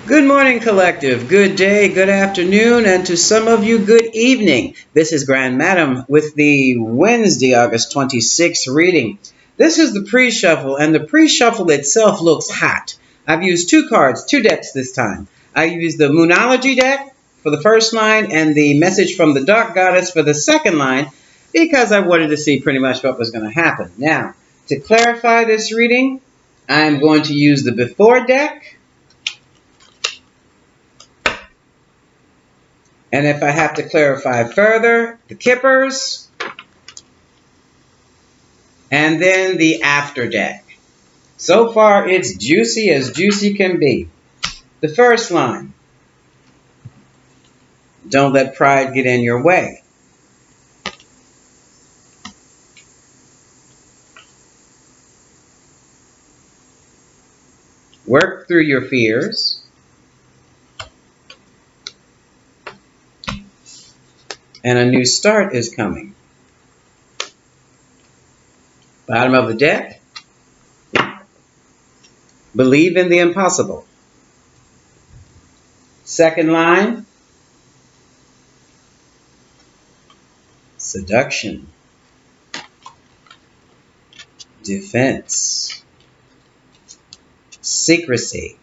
Good morning, collective. Good day, good afternoon, and to some of you, good evening. This is Grand Madam with the Wednesday, August 26th reading. This is the pre-shuffle, and the pre-shuffle itself looks hot. I've used two cards, two decks this time. I used the Moonology deck for the first line and the Message from the Dark Goddess for the second line because I wanted to see pretty much what was going to happen. Now, to clarify this reading, I'm going to use the Before deck. And if I have to clarify further, the Kippers, and then the After deck. So far, it's juicy as juicy can be. The first line, don't let pride get in your way. Work through your fears, and a new start is coming. Bottom of the deck, believe in the impossible. Second line, seduction, defense, secrecy.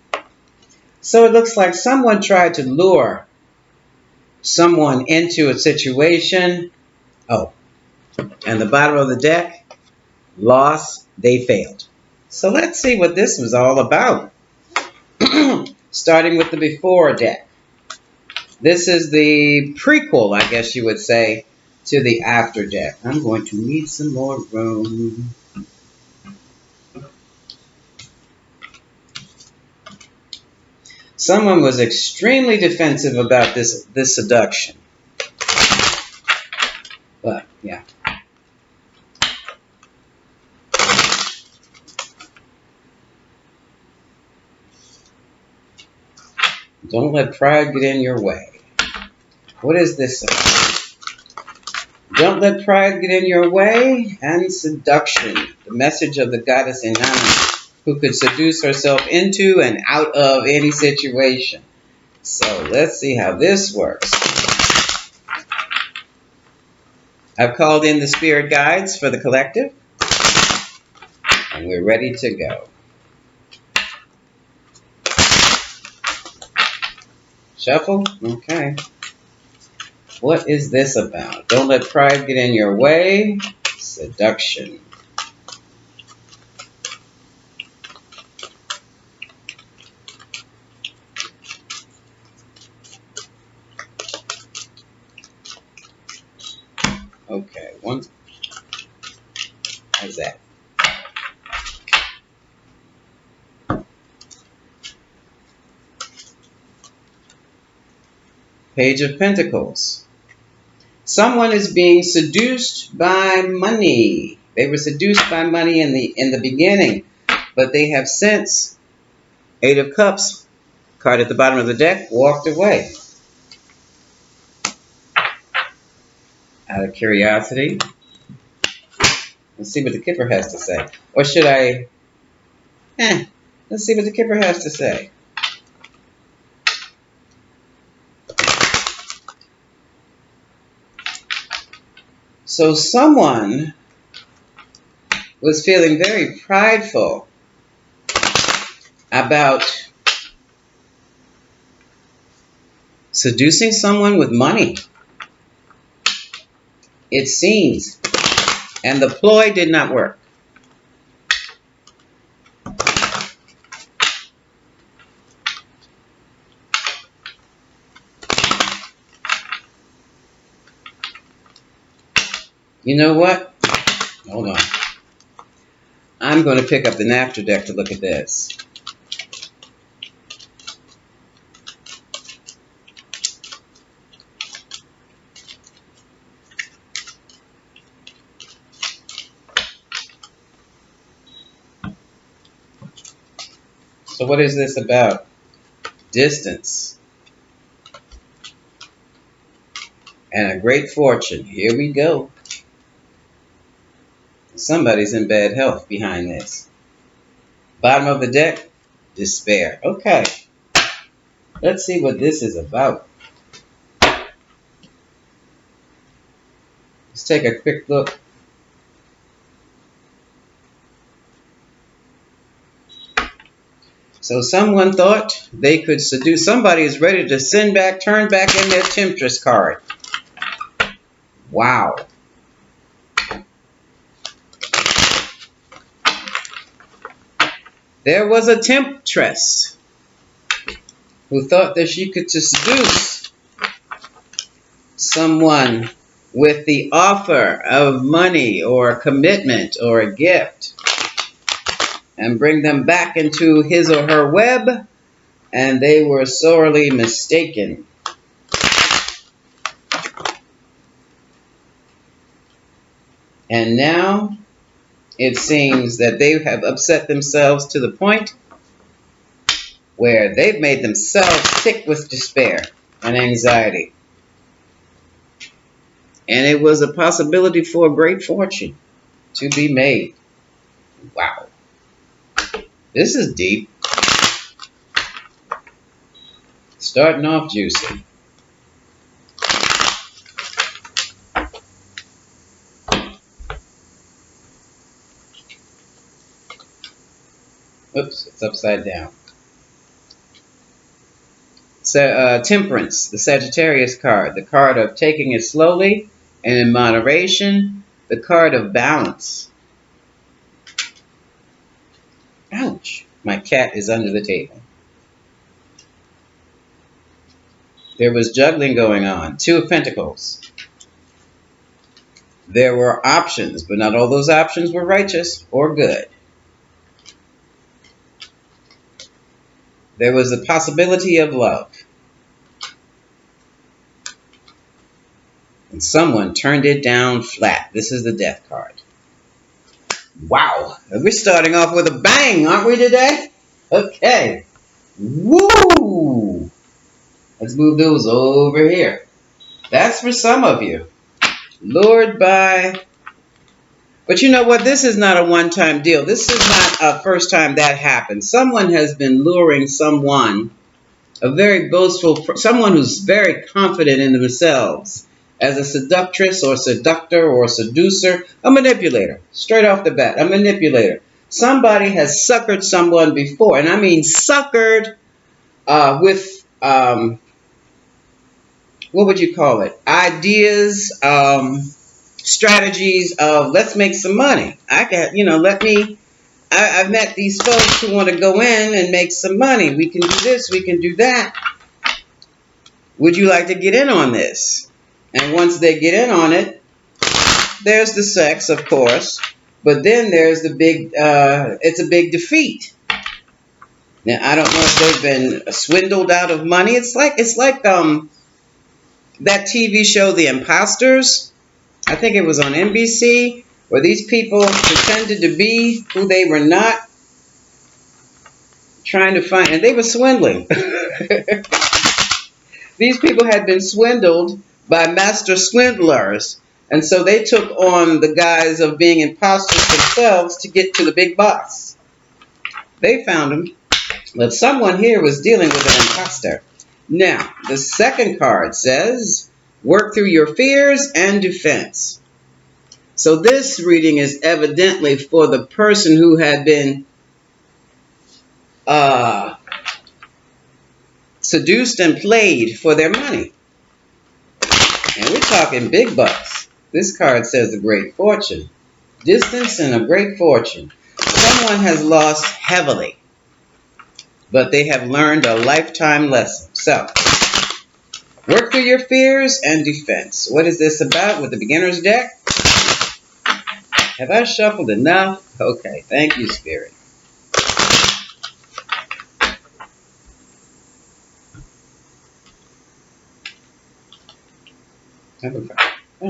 So it looks like someone tried to lure someone into a situation. Oh, and the bottom of the deck, loss, they failed. So let's see what this was all about. Starting with the Before deck. This is the prequel, I guess you would say, to the After deck. I'm going to need some more room. Someone was extremely defensive about this seduction. But, yeah. Don't let pride get in your way. What is this about? Don't let pride get in your way, and seduction. The message of the goddess Inanna, who could seduce herself into and out of any situation. So let's see how this works. I've called in the spirit guides for the collective, and we're ready to go. Shuffle? Okay. What is this about? Don't let pride get in your way. Seduction. Okay, one. How's that? Page of Pentacles. Someone is being seduced by money. They were seduced by money in the beginning, but they have since, Eight of Cups, card at the bottom of the deck, walked away. Out of curiosity, let's see what the Kipper has to say. Or should I? Let's see what the Kipper has to say. So someone was feeling very prideful about seducing someone with money, it seems, and the ploy did not work. You know what? Hold on. I'm going to pick up the After deck to look at this. So what is this about? Distance. And a great fortune. Here we go. Somebody's in bad health behind this. Bottom of the deck, despair. Okay. Let's see what this is about. Let's take a quick look. So someone thought they could seduce. Somebody is ready to turn back in their temptress card. Wow. There was a temptress who thought that she could seduce someone with the offer of money or commitment or a gift and bring them back into his or her web, and they were sorely mistaken. And now it seems that they have upset themselves to the point where they've made themselves sick with despair and anxiety. And it was a possibility for a great fortune to be made. Wow. This is deep. Starting off juicy. Oops, it's upside down. So, Temperance, the Sagittarius card. The card of taking it slowly and in moderation. The card of balance. Ouch. My cat is under the table. There was juggling going on. Two of Pentacles. There were options, but not all those options were righteous or good. There was the possibility of love. And someone turned it down flat. This is the Death card. Wow. We're starting off with a bang, aren't we today? Okay. Woo! Let's move those over here. That's for some of you. Lured by... But you know what? This is not a one-time deal. This is not a first time that happened. Someone has been luring someone, a very boastful, someone who's very confident in themselves, as a seductress or seductor or seducer, a manipulator. Straight off the bat, a manipulator. Somebody has suckered someone before, and I mean suckered with, what would you call it? Ideas, strategies of let's make some money. I've met these folks who want to go in and make some money. We can do this, we can do that. Would you like to get in on this? And once they get in on it, there's the sex, of course, but then there's the big, it's a big defeat. Now, I don't know if they've been swindled out of money. It's like that TV show, The Imposters. I think it was on NBC, where these people pretended to be who they were not, trying to find, and they were swindling. These people had been swindled by master swindlers, and so they took on the guise of being imposters themselves to get to the big boss. They found him, but someone here was dealing with an imposter. Now, the second card says, work through your fears and defense. So this reading is evidently for the person who had been seduced and played for their money. And we're talking big bucks. This card says a great fortune. Distance and a great fortune. Someone has lost heavily, but they have learned a lifetime lesson. So, work through your fears and defense. What is this about with the beginner's deck? Have I shuffled enough? Okay, thank you, Spirit. I don't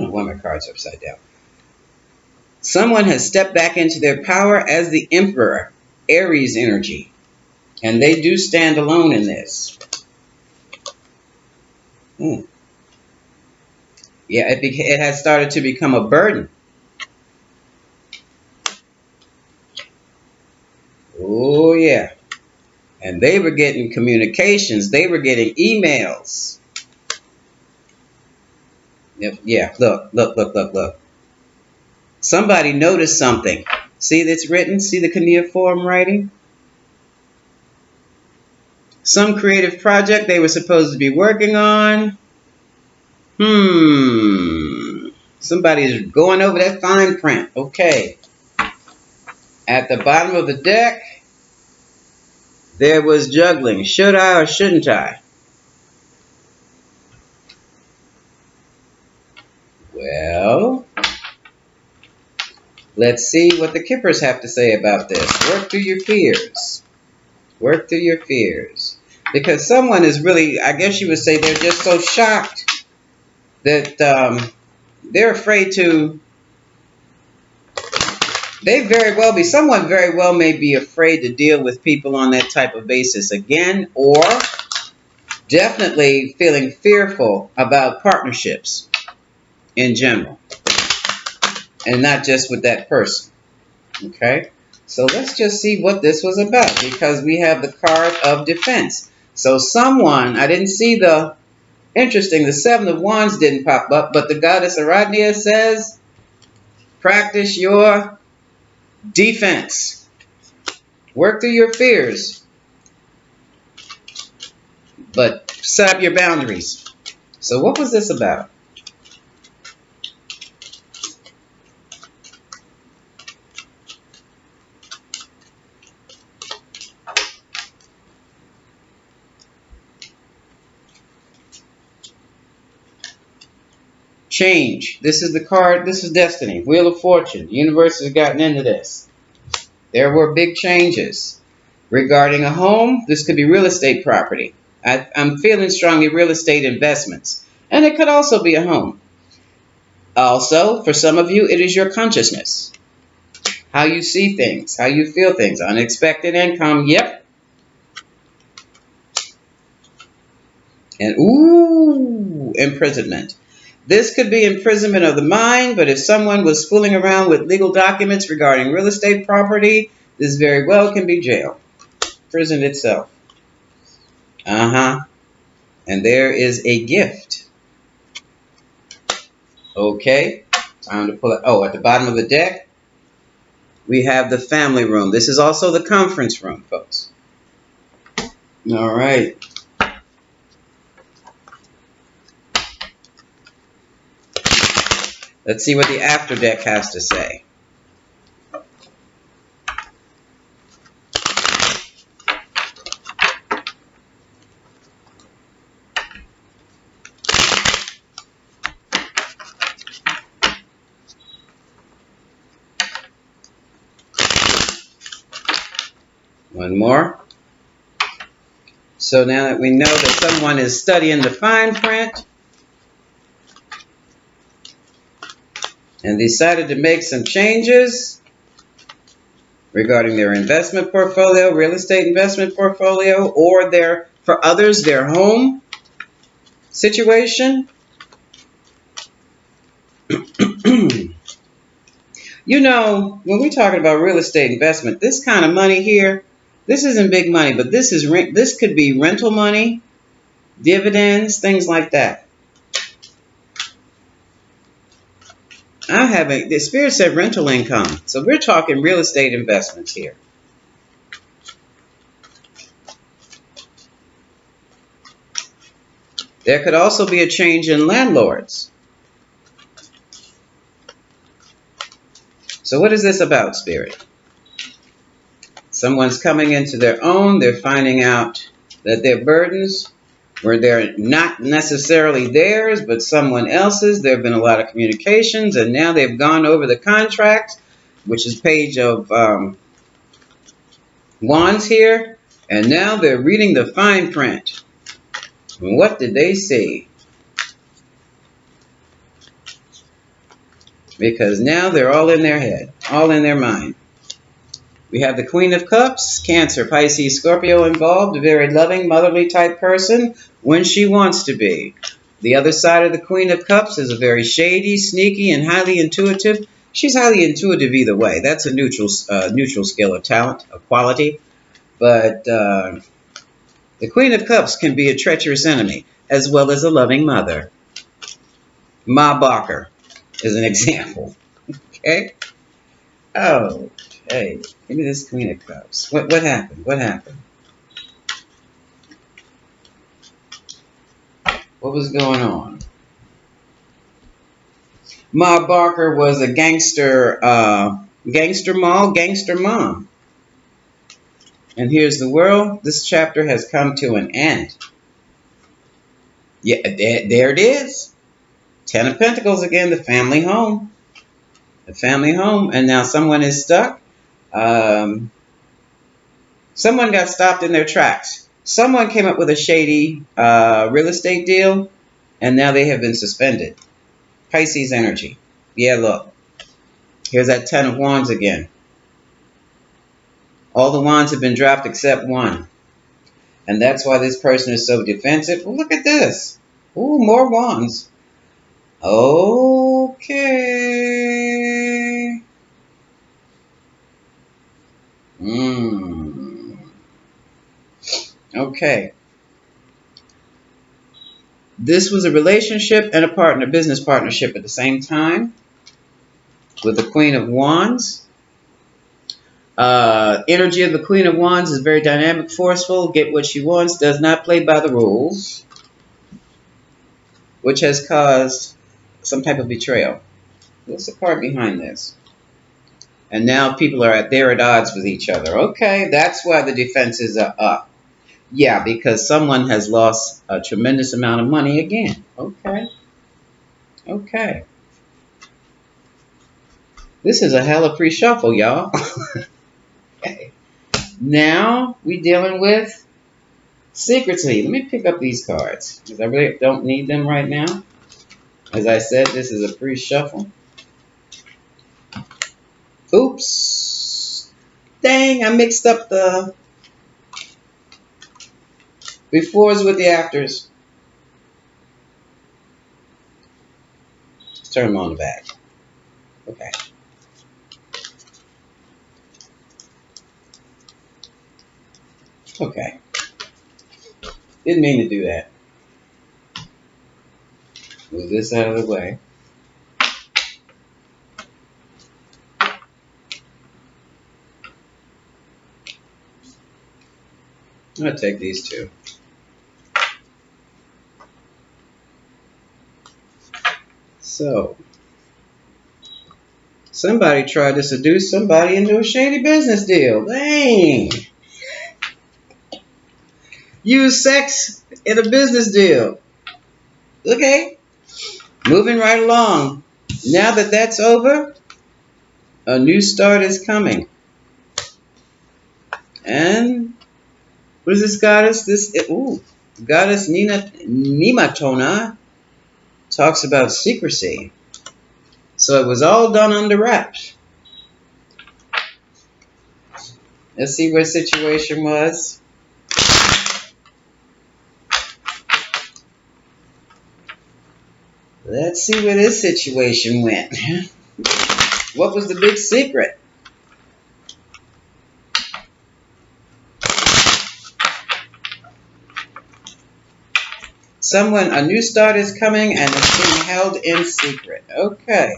know why my cards are upside down. Someone has stepped back into their power as the Emperor, Aries energy. And they do stand alone in this. Yeah, it has started to become a burden. Oh, yeah. And they were getting communications. They were getting emails. Yep, yeah, look, look, look, look, look. Somebody noticed something. See that's written? See the cuneiform writing? Some creative project they were supposed to be working on. Somebody's going over that fine print. Okay. At the bottom of the deck, there was juggling. Should I or shouldn't I? Well, let's see what the Kippers have to say about this. Work through your fears. Work through your fears. Because someone is really, I guess you would say they're just so shocked that they're afraid to, someone very well may be afraid to deal with people on that type of basis again, or definitely feeling fearful about partnerships in general, and not just with that person. Okay, so let's just see what this was about, because we have the card of defense. So someone, I didn't see the, interesting, the Seven of Wands didn't pop up, but the goddess Aradnia says, practice your defense. Work through your fears, but set up your boundaries. So what was this about? Change. This is the card. This is destiny. Wheel of Fortune. The universe has gotten into this. There were big changes. Regarding a home, this could be real estate property. I'm feeling strongly real estate investments. And it could also be a home. Also, for some of you, it is your consciousness. How you see things, how you feel things. Unexpected income, yep. And ooh, imprisonment. This could be imprisonment of the mind, but if someone was fooling around with legal documents regarding real estate property, this very well can be jail. Prison itself. And there is a gift. Okay. Time to pull it. Oh, at the bottom of the deck, we have the family room. This is also the conference room, folks. All right. Let's see what the after deck has to say. One more. So now that we know that someone is studying the fine print and decided to make some changes regarding their investment portfolio, real estate investment portfolio, or for others, their home situation. You know, when we're talking about real estate investment, this kind of money here, this isn't big money, but this could be rental money, dividends, things like that. The Spirit said rental income. So we're talking real estate investments here. There could also be a change in landlords. So what is this about, Spirit? Someone's coming into their own. They're finding out that their burdens where they're not necessarily theirs, but someone else's. There have been a lot of communications, and now they've gone over the contract, which is page of Wands here, and now they're reading the fine print. And what did they see? Because now they're all in their head, all in their mind. We have the Queen of Cups, Cancer, Pisces, Scorpio involved, a very loving, motherly type person when she wants to be. The other side of the Queen of Cups is a very shady, sneaky, and highly intuitive. She's highly intuitive either way. That's a neutral skill or talent, a quality. But the Queen of Cups can be a treacherous enemy as well as a loving mother. Ma Barker is an example. Okay? Oh, okay. Give me this Queen of Cups. What happened? What happened? What was going on? Ma Barker was a gangster, gangster mom. And here's the world. This chapter has come to an end. Yeah, there it is. Ten of Pentacles again, the family home. The family home. And now someone is stuck. Um, Someone got stopped in their tracks. Someone came up with a shady real estate deal, and now they have been suspended. Pisces energy. Yeah, look. Here's that Ten of Wands again. All the wands have been dropped except one. And that's why this person is so defensive. Well, look at this. Ooh, more wands. Okay. Okay. This was a relationship and a business partnership at the same time with the Queen of Wands. Energy of the Queen of Wands is very dynamic, forceful, get what she wants, does not play by the rules, which has caused some type of betrayal. What's the card behind this? And now people are at odds with each other. Okay, that's why the defenses are up. Yeah, because someone has lost a tremendous amount of money again. Okay. Okay. This is a hella pre-shuffle, y'all. Okay. Now we dealing with secrecy. Let me pick up these cards because I really don't need them right now. As I said, this is a pre-shuffle. Oops. Dang, I mixed up the befores with the afters. Just turn them on the back. Okay. Okay. Didn't mean to do that. Move this out of the way. I'm going to take these two. So, somebody tried to seduce somebody into a shady business deal. Dang. Use sex in a business deal. Okay. Moving right along. Now that that's over, a new start is coming. And what is this goddess? Goddess Nematona talks about secrecy. So it was all done under wraps. Let's see what the situation was. Let's see where this situation went. What was the big secret? A new start is coming and it's being held in secret. Okay.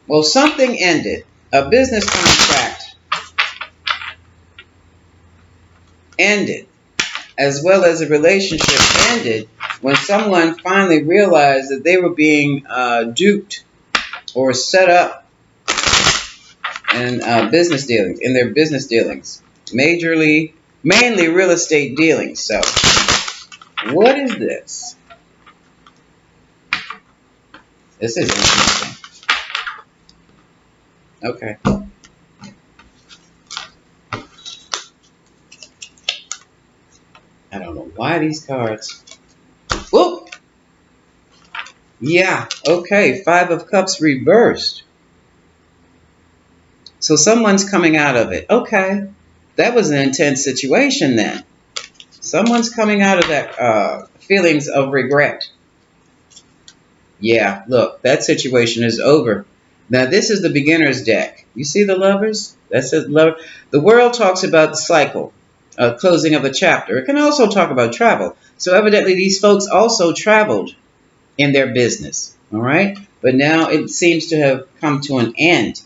Well, something ended. A business contract ended, as well as a relationship ended when someone finally realized that they were being duped or set up in their business dealings, mainly real estate dealings. So, what is this? This is interesting. Okay. I don't know why these cards. Whoop! Yeah, okay. Five of Cups reversed. So someone's coming out of it. Okay. That was an intense situation then. Someone's coming out of that feelings of regret. Yeah, look, that situation is over. Now this is the beginner's deck. You see the Lovers? That's it. The world talks about the cycle, closing of a chapter. It can also talk about travel. So evidently, these folks also traveled in their business. All right, but now it seems to have come to an end.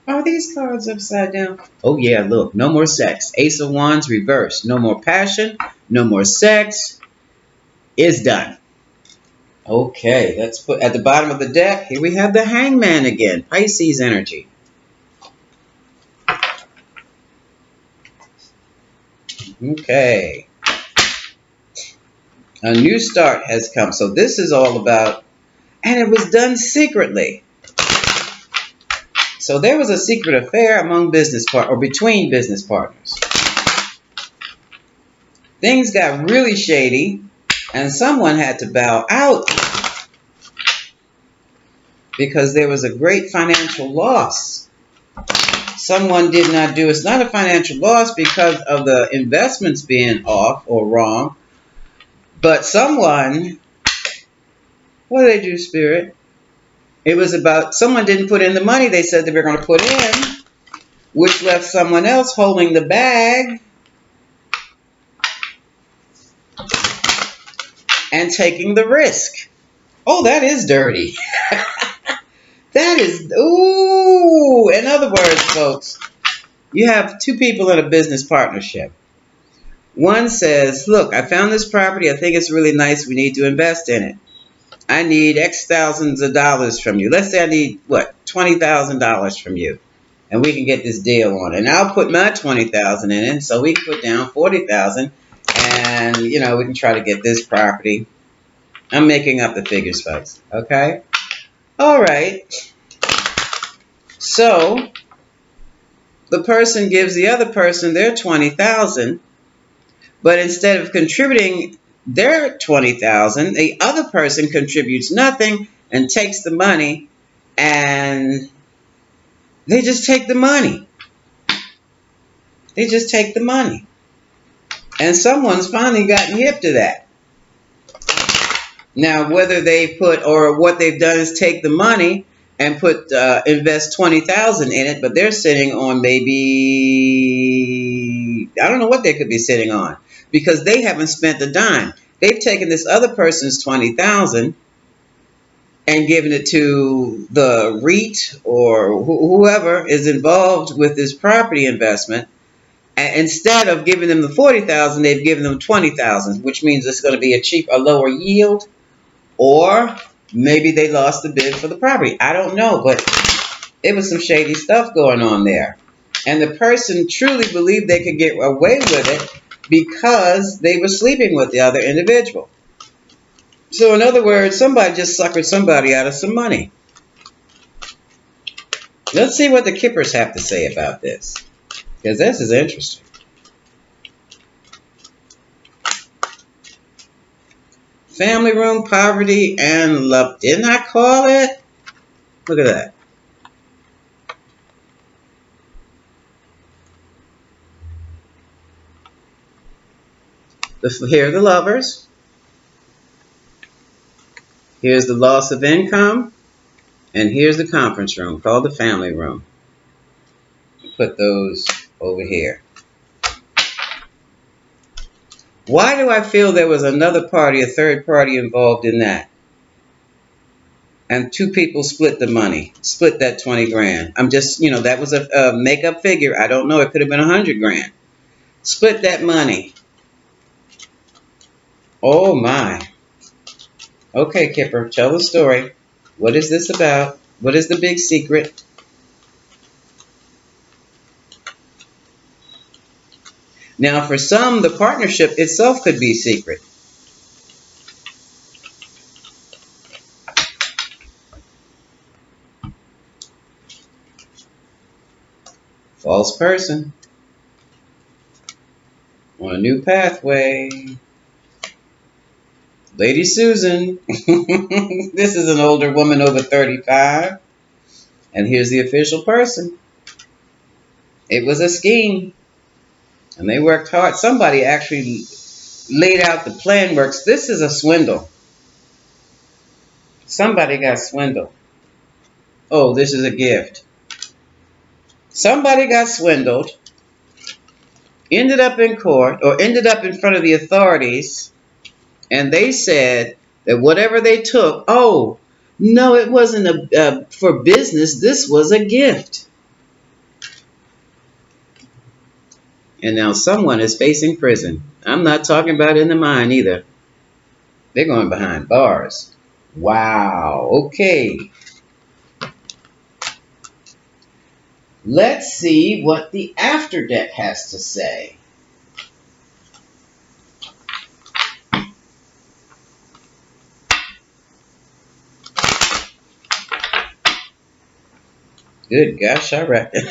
Are these cards upside down? Oh yeah, look. No more sex. Ace of Wands reversed. No more passion. No more sex. It's done. Okay, let's put at the bottom of the deck. Here we have the Hangman again. Pisces energy. Okay. A new start has come. So this is all about, and it was done secretly. So there was a secret affair among or between business partners. Things got really shady, and someone had to bow out because there was a great financial loss. Someone did not do. It's not a financial loss because of the investments being off or wrong, but someone, what did they do, Spirit? It was about someone didn't put in the money they said they were going to put in, which left someone else holding the bag and taking the risk. Oh, that is dirty. That is, ooh. In other words, folks, you have two people in a business partnership. One says, look, I found this property. I think it's really nice. We need to invest in it. I need X thousands of dollars from you. Let's say I need, what, $20,000 from you. And we can get this deal on. And I'll put my $20,000 in it. So we can put down $40,000. And, we can try to get this property. I'm making up the figures, folks. Okay? All right. So the person gives the other person their $20,000, but instead of contributing their $20,000, the other person contributes nothing and takes the money, and they just take the money. They just take the money. And someone's finally gotten hip to that. Now, whether they put or what they've done is take the money and invest $20,000 in it, but they're sitting on maybe, I don't know what they could be sitting on, because they haven't spent a dime. They've taken this other person's $20,000 and given it to the REIT or whoever is involved with this property investment. And instead of giving them the $40,000, they've given them $20,000, which means it's going to be a lower yield. Or maybe they lost the bid for the property. I don't know, but it was some shady stuff going on there. And the person truly believed they could get away with it because they were sleeping with the other individual. So in other words, somebody just suckered somebody out of some money. Let's see what the Kippers have to say about this, because this is interesting. Family room, poverty, and love. Didn't I call it? Look at that. Here are the lovers. Here's the loss of income. And here's the conference room called the family room. Put those over here. Why do I feel there was another party, a third party involved in that? And two people split the money, split that 20 grand. I'm just, that was a make-up figure. I don't know. It could have been 100 grand. Split that money. Oh, my. Okay, Kipper, tell the story. What is this about? What is the big secret? Now, for some, the partnership itself could be secret. False person. On a new pathway. Lady Susan. This is an older woman over 35. And here's the official person. It was a scheme. And they worked hard. Somebody actually laid out the plan works. This is a swindle. Somebody got swindled. Oh, this is a gift. Somebody got swindled, ended up in court or ended up in front of the authorities, and they said that whatever they took, oh, no, it wasn't for business. This was a gift. And now someone is facing prison. I'm not talking about in the mine either. They're going behind bars. Wow. Okay. Let's see what the after deck has to say. Good gosh, I reckon.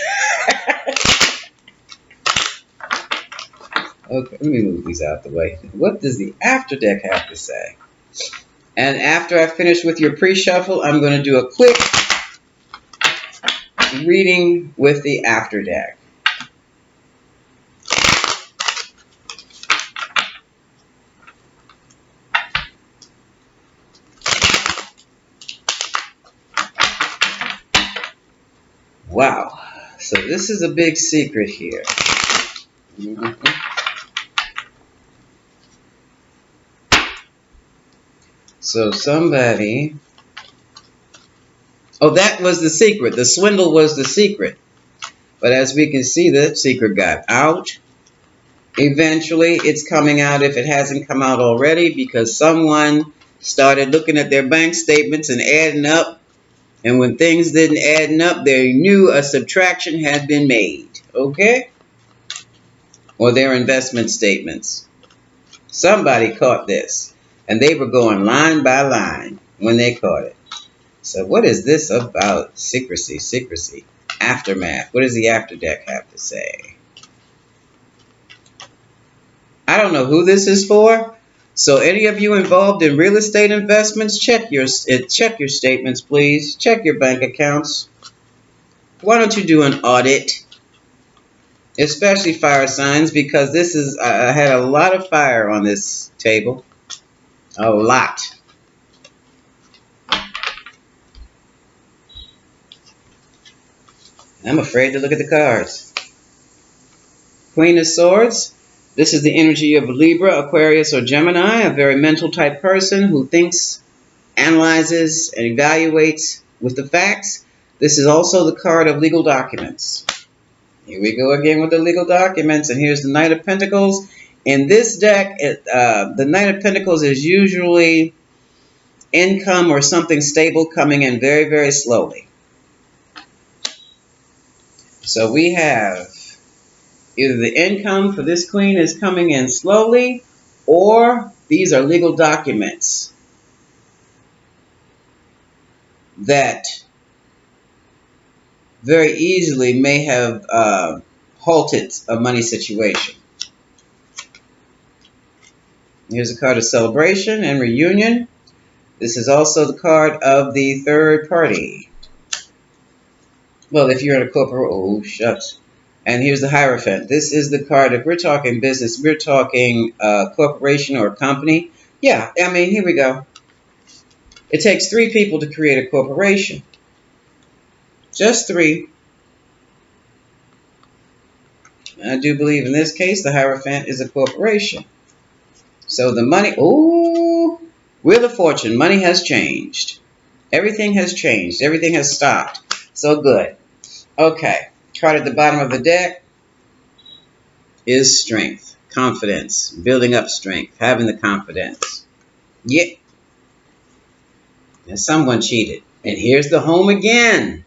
Okay, let me move these out the way. What does the after deck have to say? And after I finish with your pre-shuffle, I'm going to do a quick reading with the after deck. Wow. So this is a big secret here. So somebody... Oh, that was the secret. The swindle was the secret. But as we can see, the secret got out. Eventually, it's coming out if it hasn't come out already because someone started looking at their bank statements and adding up. And when things didn't add up, they knew a subtraction had been made. Okay? Or their investment statements. Somebody caught this. And they were going line by line when they caught it. So what is this about? Secrecy, secrecy. Aftermath. What does the after deck have to say? I don't know who this is for. So any of you involved in real estate investments, check your statements, please. Check your bank accounts. Why don't you do an audit? Especially fire signs, because this is I had a lot of fire on this table. A lot. I'm afraid to look at the cards. Queen of Swords. This is the energy of Libra, Aquarius, or Gemini, a very mental type person who thinks, analyzes, and evaluates with the facts. This is also the card of legal documents. Here we go again with the legal documents, and here's the Knight of Pentacles. In this deck, the Knight of Pentacles is usually income or something stable coming in very, very slowly. So we have either the income for this queen is coming in slowly, or these are legal documents that very easily may have halted a money situation. Here's a card of celebration and reunion. This is also the card of the third party. Well, if you're in a corporate, oh, shucks. And here's the Hierophant. This is the card, if we're talking business, we're talking corporation or company. Yeah, I mean, here we go. It takes 3 people to create a corporation. Just 3. I do believe in this case, the Hierophant is a corporation. So the money, ooh, Wheel of Fortune, money has changed. Everything has changed. Everything has stopped. So good. Okay, card at the bottom of the deck is strength, confidence, building up strength, having the confidence. Yeah. And someone cheated. And here's the home again.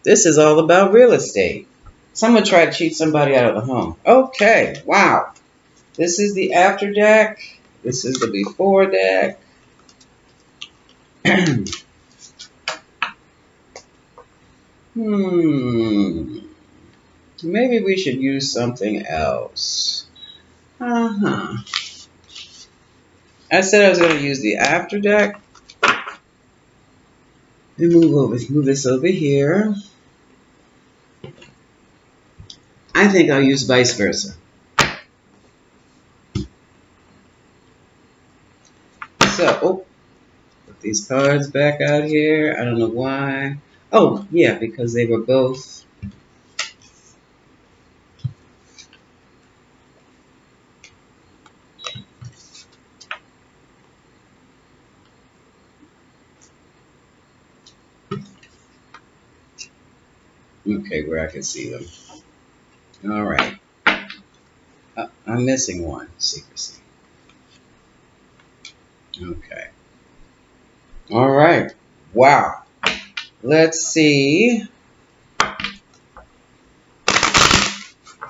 This is all about real estate. Someone tried to cheat somebody out of the home. Okay, wow. This is the after deck. This is the before deck. Maybe we should use something else. I said I was going to use the after deck. Let me move this over here. I think I'll use vice versa. So, put these cards back out here. I don't know why. Oh, yeah, because they were both Okay, where I can see them. All right. I'm missing one. Secrecy. Okay. All right. Wow. Let's see.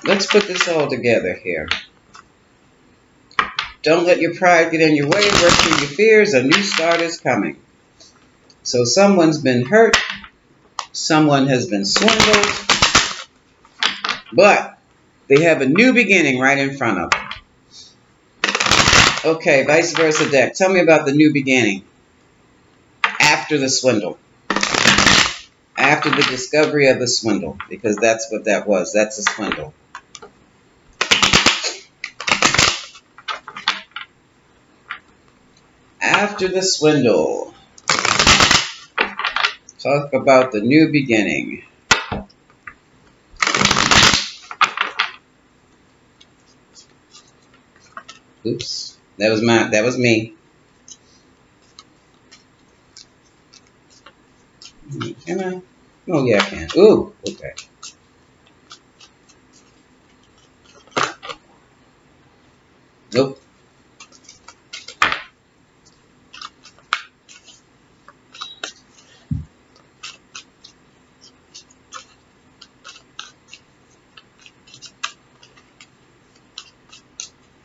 Let's put this all together here. Don't let your pride get in your way. Work through your fears. A new start is coming. So someone's been hurt. Someone has been swindled. But they have a new beginning right in front of them. Okay, vice versa deck. Tell me about the new beginning after the swindle. After the discovery of the swindle. Because that's what that was. That's a swindle. After the swindle. Talk about the new beginning. Oops. That was me. Can I? Oh yeah, I can. Ooh, okay. Nope.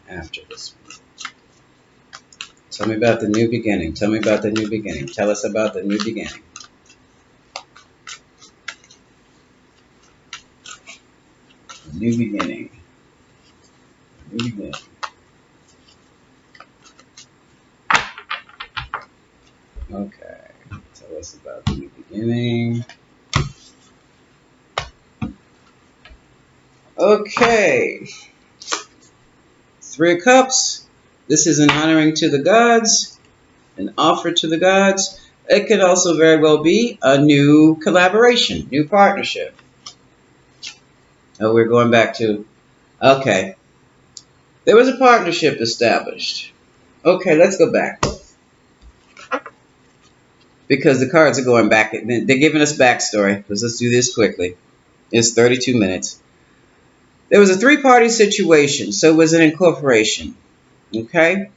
After this one. Tell me about the new beginning. Tell me about the new beginning. Tell us about the new beginning. The new beginning. New beginning. Okay. Tell us about the new beginning. Okay. Three of Cups. This is an honoring to the gods, an offer to the gods. It could also very well be a new collaboration, new partnership. Oh, we're going back to, okay. There was a partnership established. Okay, let's go back. Because the cards are going back. They're giving us backstory. Let's do this quickly. It's 32 minutes. There was a three-party situation, so it was an incorporation. Okay?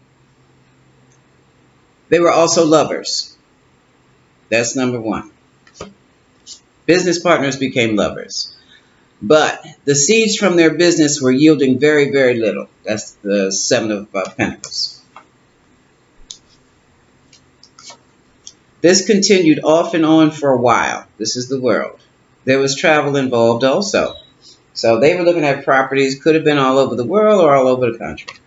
They were also lovers. That's number one. Business partners became lovers. But the seeds from their business were yielding very, very little. That's the Seven of Pentacles. This continued off and on for a while. This is the world. There was travel involved also. So they were looking at properties, could have been all over the world or all over the country.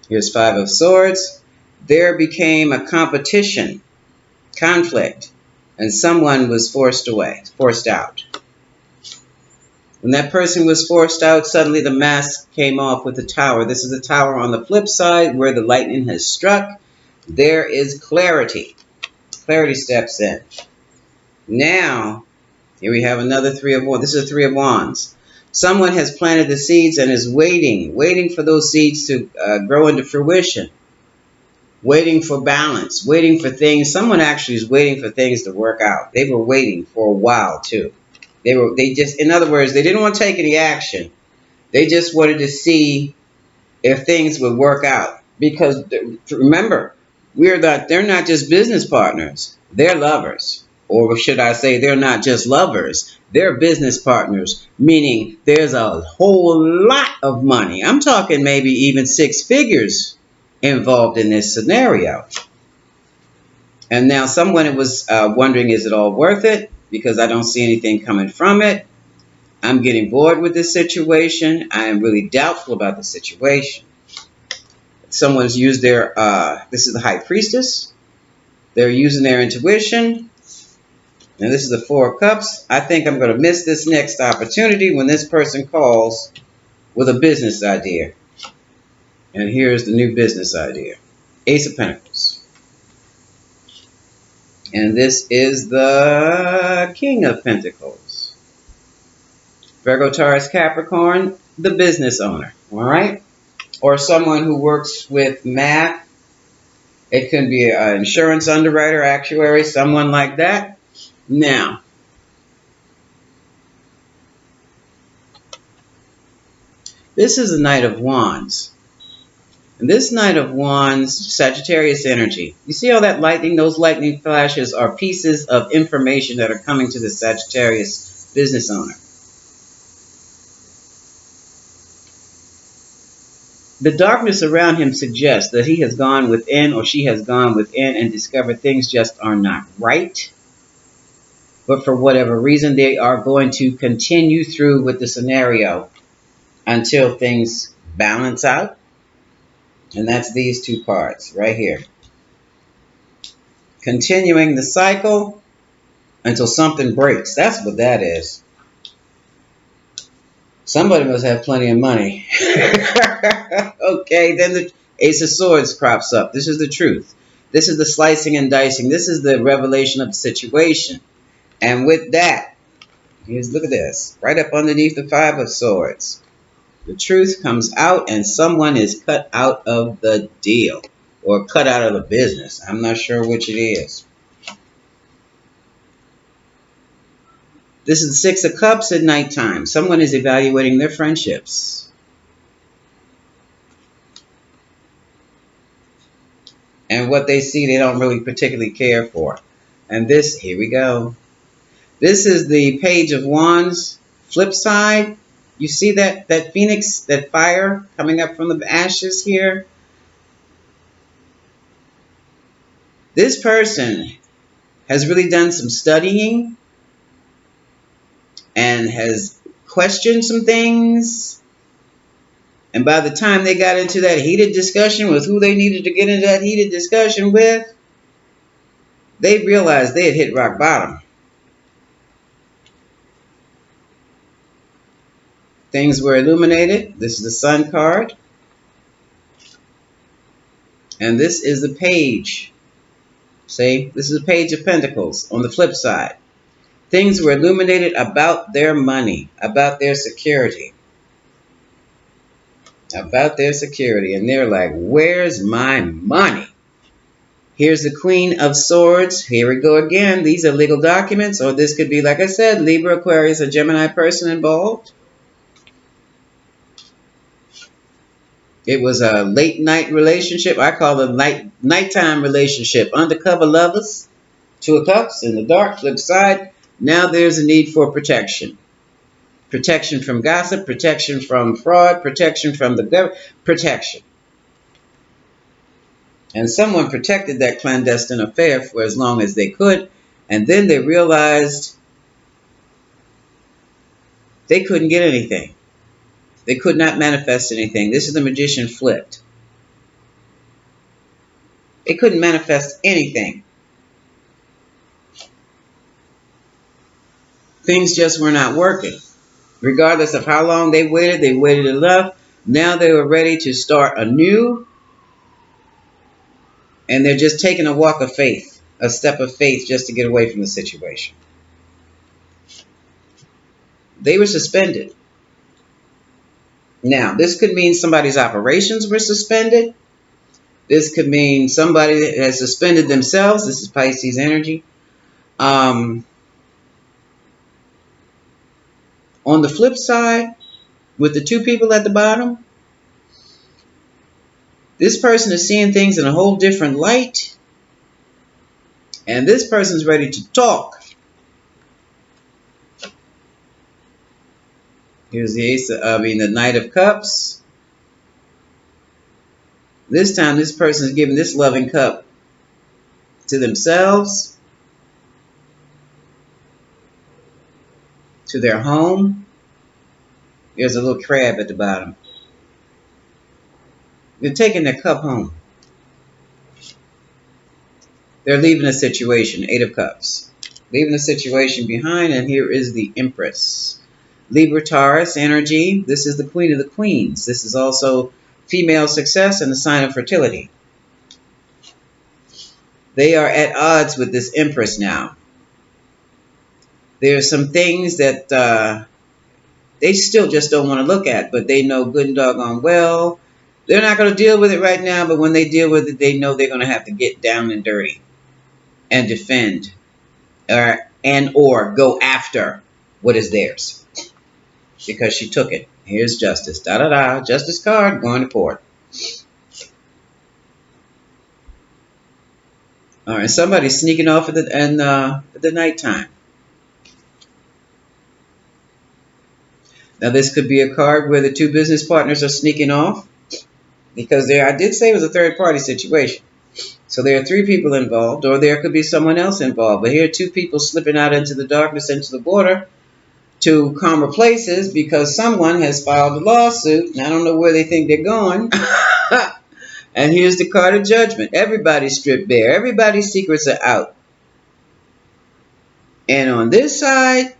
Here's Five of Swords. There became a competition, conflict, and someone was forced out. When that person was forced out, suddenly the mask came off with the tower. This is the tower on the flip side where the lightning has struck. There is clarity. Clarity steps in. Now, here we have another Three of Wands. This is a Three of Wands. Someone has planted the seeds and is waiting for those seeds to grow into fruition. Waiting for balance, waiting for things. Someone actually is waiting for things to work out. They were waiting for a while too. In other words, they didn't want to take any action. They just wanted to see if things would work out. Because remember, they're not just business partners. They're lovers. Or should I say, they're not just lovers. They're business partners, meaning there's a whole lot of money. I'm talking maybe even six figures involved in this scenario. And now someone was wondering, is it all worth it? Because I don't see anything coming from it. I'm getting bored with this situation. I am really doubtful about the situation. Someone's used this is the High Priestess. They're using their intuition. And this is the Four of Cups. I think I'm going to miss this next opportunity when this person calls with a business idea. And here's the new business idea. Ace of Pentacles. And this is the King of Pentacles. Virgo, Taurus, Capricorn, the business owner. All right? Or someone who works with math. It could be an insurance underwriter, actuary, someone like that. Now, this is the Knight of Wands. And this Knight of Wands, Sagittarius energy. You see all that lightning? Those lightning flashes are pieces of information that are coming to the Sagittarius business owner. The darkness around him suggests that he has gone within or she has gone within and discovered things just are not right. But for whatever reason, they are going to continue through with the scenario until things balance out. And that's these two parts right here. Continuing the cycle until something breaks. That's what that is. Somebody must have plenty of money. Okay, then the Ace of Swords crops up. This is the truth. This is the slicing and dicing. This is the revelation of the situation. And with that, here's, look at this. Right up underneath the Five of Swords. The truth comes out and someone is cut out of the deal. Or cut out of the business. I'm not sure which it is. This is the Six of Cups at nighttime. Someone is evaluating their friendships. And what they see, they don't really particularly care for. And this, here we go. This is the Page of Wands. Flip side, you see that phoenix, that fire coming up from the ashes here? This person has really done some studying and has questioned some things. And by the time they got into that heated discussion with who they needed to get into that heated discussion with, they realized they had hit rock bottom. Things were illuminated. This is the Sun card. And this is the Page. See, this is the Page of Pentacles on the flip side. Things were illuminated about their money, about their security. About their security. And they're like, where's my money? Here's the Queen of Swords. Here we go again. These are legal documents, or this could be, like I said, Libra, Aquarius, or Gemini person involved. It was a late night relationship. I call it nighttime relationship. Undercover lovers. Two of Cups in the dark, flip side. Now there's a need for protection. Protection from gossip, protection from fraud, protection from the government, protection. And someone protected that clandestine affair for as long as they could. And then they realized they couldn't get anything. They could not manifest anything. This is the Magician flipped. They couldn't manifest anything. Things just were not working. Regardless of how long they waited enough. Now they were ready to start anew. And they're just taking a walk of faith, a step of faith just to get away from the situation. They were suspended. Now, this could mean somebody's operations were suspended. This could mean somebody that has suspended themselves. This is Pisces energy. On the flip side, with the two people at the bottom, this person is seeing things in a whole different light. And this person's ready to talk. Here's the Knight of Cups. This time, this person is giving this loving cup to themselves, to their home. There's a little crab at the bottom. They're taking their cup home. They're leaving a situation, Eight of Cups. Leaving a situation behind, and here is the Empress. Libra, Taurus energy. This is the Queen of the Queens. This is also female success and the sign of fertility. They are at odds with this Empress now. There are some things that they still just don't want to look at, but they know good and doggone well they're not going to deal with it right now, but when they deal with it, they know they're going to have to get down and dirty and defend. And and or go after what is theirs because she took it. Here's justice. Da da da. Justice card going to court. All right. Somebody's sneaking off at the nighttime. Now this could be a card where the two business partners are sneaking off because I did say it was a third party situation. So there are three people involved, or there could be someone else involved. But here are two people slipping out into the darkness, into the border to calmer places because someone has filed a lawsuit, and I don't know where they think they're going. And here's the card of judgment. Everybody's stripped bare. Everybody's secrets are out. And on this side,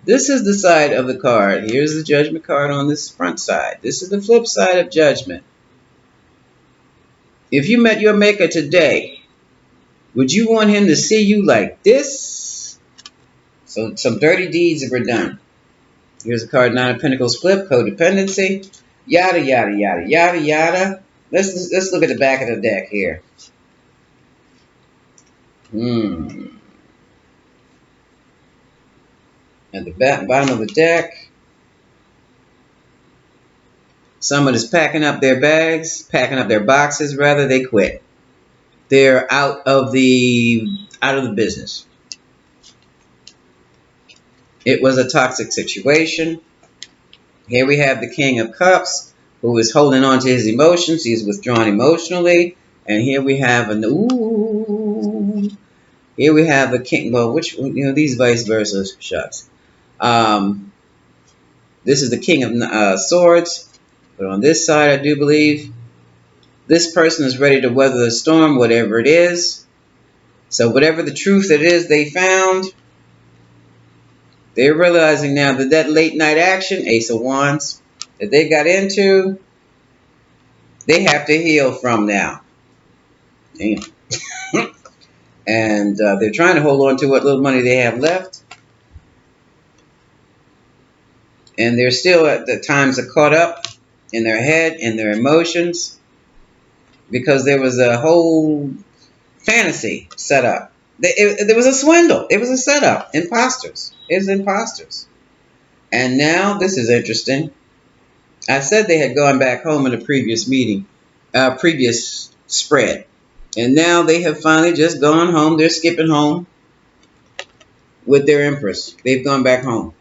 this is the side of the card. Here's the judgment card on this front side. This is the flip side of judgment. If you met your maker today, would you want him to see you like this? So some dirty deeds were done. Here's a card, Nine of Pentacles flip, codependency, yada, yada, yada, yada, yada. Let's look at the back of the deck here. At the bottom of the deck, someone is packing up their bags, packing up their boxes, rather, they quit. They're out of the business. It was a toxic situation. Here we have the King of Cups, who is holding on to his emotions. He's withdrawn emotionally. And here we have here we have a king. Well, these vice versa. Shucks. This is the King of Swords. But on this side, I do believe this person is ready to weather the storm, whatever it is. So whatever the truth it is they found, they're realizing now that late night action, Ace of Wands, that they got into, they have to heal from now. Damn. And they're trying to hold on to what little money they have left. And they're still at the times are caught up in their head, in their emotions, because there was a whole fantasy set up. There was a swindle. It was a setup. Imposters. It was imposters. And now, this is interesting. I said they had gone back home in a previous meeting, previous spread. And now they have finally just gone home. They're skipping home with their Empress. They've gone back home.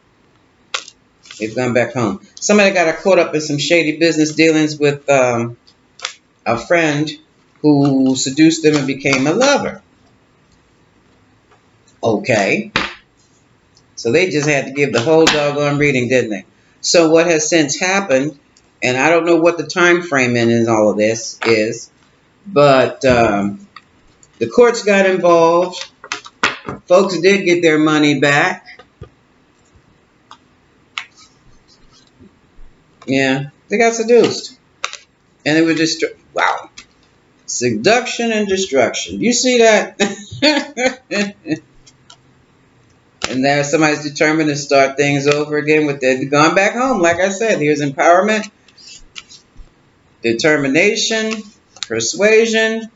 They've gone back home. Somebody got caught up in some shady business dealings with a friend who seduced them and became a lover. Okay. So they just had to give the whole doggone reading, didn't they? So what has since happened, and I don't know what the time frame in all of this is, but the courts got involved. Folks did get their money back. Yeah, they got seduced. And they were just, wow. Seduction and destruction. You see that? And now somebody's determined to start things over again with it. Gone back home. Like I said, here's empowerment, determination, persuasion.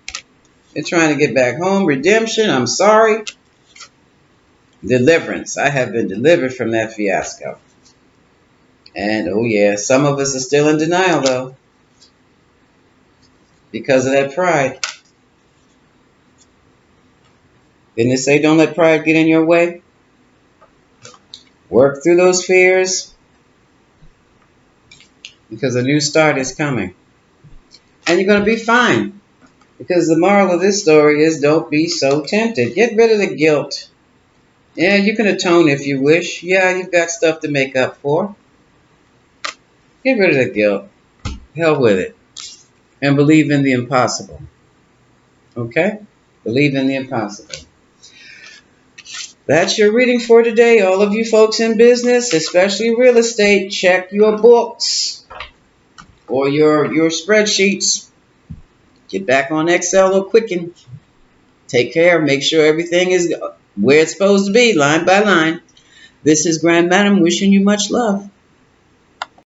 They're trying to get back home. Redemption. I'm sorry. Deliverance. I have been delivered from that fiasco. And oh yeah, some of us are still in denial though, because of that pride. Didn't it say don't let pride get in your way? Work through those fears, because a new start is coming. And you're going to be fine. Because the moral of this story is don't be so tempted. Get rid of the guilt. Yeah, you can atone if you wish. Yeah, you've got stuff to make up for. Get rid of the guilt. Hell with it. And believe in the impossible. Okay? Believe in the impossible. That's your reading for today. All of you folks in business, especially real estate, check your books or your spreadsheets. Get back on Excel or Quicken. Take care. Make sure everything is where it's supposed to be, line by line. This is Grand Madam wishing you much love.